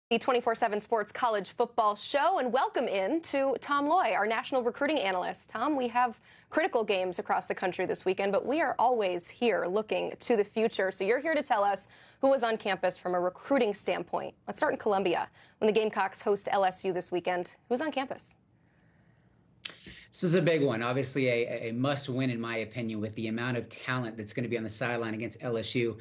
The 24/7 Sports College Football Show, and welcome in to Tom Loy, our national recruiting analyst. Tom, we have critical games across the country this weekend, but we are always here looking to the future. So you're here to tell us who was on campus from a recruiting standpoint. Let's start in Columbia. When the Gamecocks host LSU this weekend, who's on campus? This is a big one. Obviously, a must-win, in my opinion, with the amount of talent that's going to be on the sideline against LSU.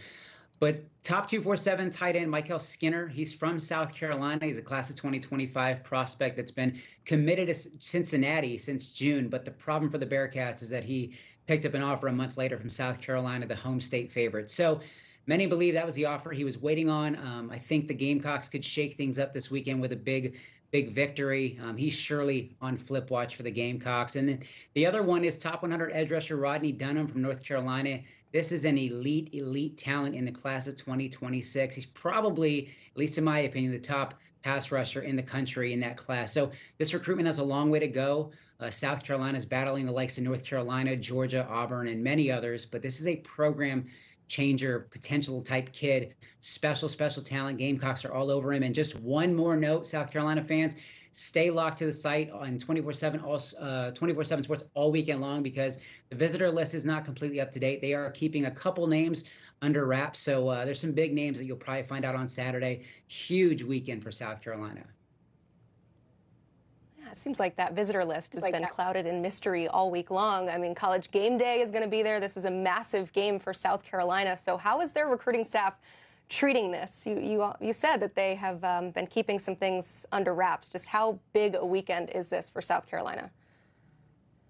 But top 247 tight end Michael Skinner, he's from South Carolina. He's a class of 2025 prospect that's been committed to Cincinnati since June. But the problem for the Bearcats is that he picked up an offer a month later from South Carolina, the home state favorite. So many believe that was the offer he was waiting on. I think the Gamecocks could shake things up this weekend with a big victory. He's surely on flip watch for the Gamecocks. And then the other one is top 100 edge rusher Rodney Dunham from North Carolina. This is an elite talent in the class of 2026. He's probably, at least in my opinion, the top pass rusher in the country in that class. So this recruitment has a long way to go. South Carolina is battling the likes of North Carolina, Georgia, Auburn, and many others. But this is a program changer, potential type kid, special talent. Gamecocks are all over him. And just one more note, South Carolina fans, stay locked to the site on 24/7 Sports all weekend long, because the visitor list is not completely up to date. They are keeping a couple names under wraps. So there's some big names that you'll probably find out on Saturday. Huge weekend for South Carolina. It seems like that visitor list has been clouded in mystery all week long. I mean, College Game Day is going to be there. This is a massive game for South Carolina. So how is their recruiting staff treating this? You said that they have been keeping some things under wraps. Just how big a weekend is this for South Carolina?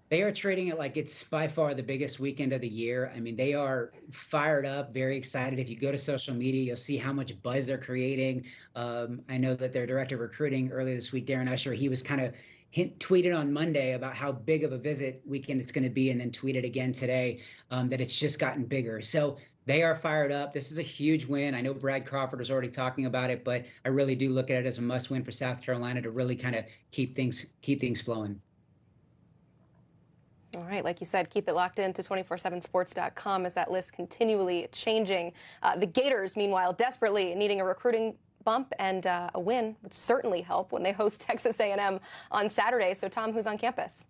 They are treating it like it's by far the biggest weekend of the year. I mean, they are fired up, very excited. If you go to social media, you'll see how much buzz they're creating. I know that their director of recruiting earlier this week, Darren Usher, he was kind of tweeted on Monday about how big of a visit weekend it's going to be, and then tweeted again today that it's just gotten bigger. So they are fired up. This is a huge win. I know Brad Crawford was already talking about it, but I really do look at it as a must win for South Carolina to really kind of keep things flowing. All right, like you said, keep it locked in to 247sports.com as that list continually changing. The Gators, meanwhile, desperately needing a recruiting bump, and a win would certainly help when they host Texas A&M on Saturday. So, Tom, who's on campus?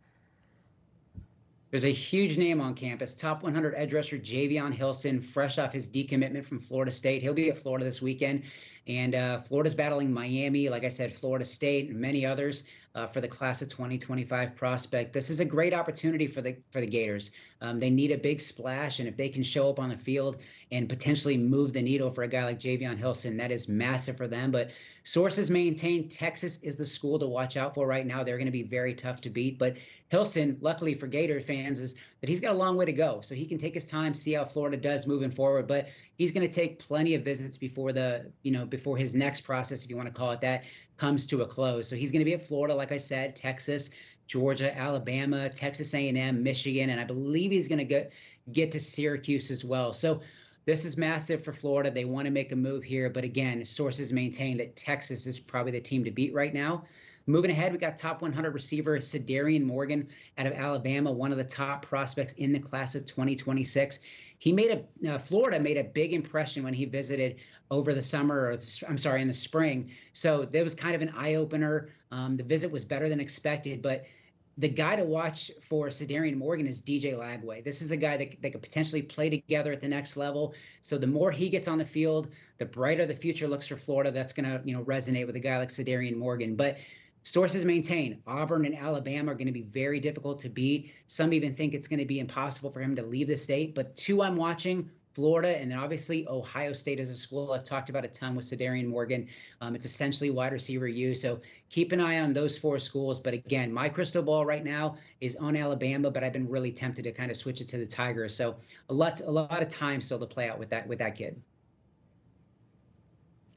There's a huge name on campus, top 100 edge rusher Javion Hilson, fresh off his decommitment from Florida State. He'll be at Florida this weekend, and Florida's battling Miami, like I said, Florida State, and many others for the class of 2025 prospect. This is a great opportunity for the Gators. They need a big splash, and if they can show up on the field and potentially move the needle for a guy like Javion Hilson, that is massive for them. But sources maintain Texas is the school to watch out for right now. They're going to be very tough to beat. But Hilson, luckily for Gator fans, is that he's got a long way to go. So he can take his time, see how Florida does moving forward. But he's going to take plenty of visits before before his next process, if you want to call it that, comes to a close. So he's going to be at Florida, like I said, Texas, Georgia, Alabama, Texas A&M, Michigan, and I believe he's going to get to Syracuse as well. So this is massive for Florida. They want to make a move here. But again, sources maintain that Texas is probably the team to beat right now. Moving ahead, we got top 100 receiver Cedarian Morgan out of Alabama, one of the top prospects in the class of 2026. Florida made a big impression when he visited over the summer, in the spring. So there was kind of an eye-opener. The visit was better than expected, but the guy to watch for Cedarian Morgan is DJ Lagway. This is a guy that could potentially play together at the next level. So the more he gets on the field, the brighter the future looks for Florida. That's going to resonate with a guy like Cedarian Morgan. But sources maintain Auburn and Alabama are going to be very difficult to beat. Some even think it's going to be impossible for him to leave the state. But two I'm watching, Florida, and then obviously Ohio State as a school. I've talked about a ton with Cedarian Morgan. It's essentially wide receiver U. So keep an eye on those four schools. But again, my crystal ball right now is on Alabama, but I've been really tempted to kind of switch it to the Tigers. So a lot of time still to play out with that kid.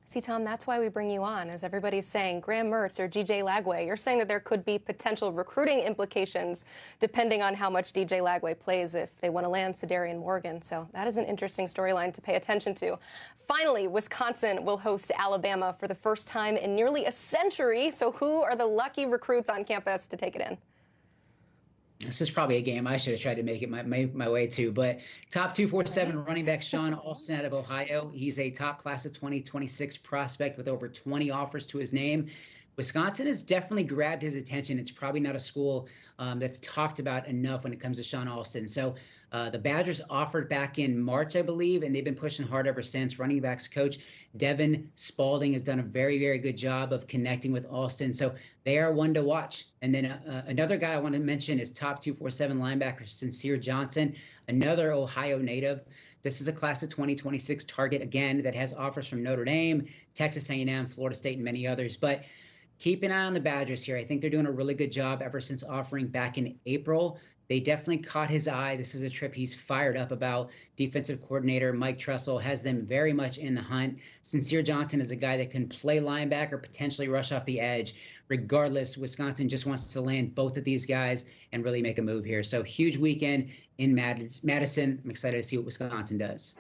See, Tom, that's why we bring you on, as everybody's saying, Graham Mertz or DJ Lagway. You're saying that there could be potential recruiting implications depending on how much DJ Lagway plays if they want to land Cedarian Morgan. So that is an interesting storyline to pay attention to. Finally, Wisconsin will host Alabama for the first time in nearly a century. So who are the lucky recruits on campus to take it in? This is probably a game I should have tried to make it my way to, but top 247 running back Sean Alston out of Ohio. He's a top class of 2026 prospect with over 20 offers to his name. Wisconsin has definitely grabbed his attention. It's probably not a school that's talked about enough when it comes to Sean Alston. So the Badgers offered back in March, I believe, and they've been pushing hard ever since. Running backs coach Devin Spalding has done a very, very good job of connecting with Alston. So they are one to watch. And then another guy I want to mention is top 247 linebacker Sincere Johnson, another Ohio native. This is a class of 2026 target, again, that has offers from Notre Dame, Texas A&M, Florida State, and many others. But keep an eye on the Badgers here. I think they're doing a really good job ever since offering back in April. They definitely caught his eye. This is a trip he's fired up about. Defensive coordinator Mike Tressel has them very much in the hunt. Sincere Johnson is a guy that can play linebacker, potentially rush off the edge. Regardless, Wisconsin just wants to land both of these guys and really make a move here. So huge weekend in Madison. I'm excited to see what Wisconsin does.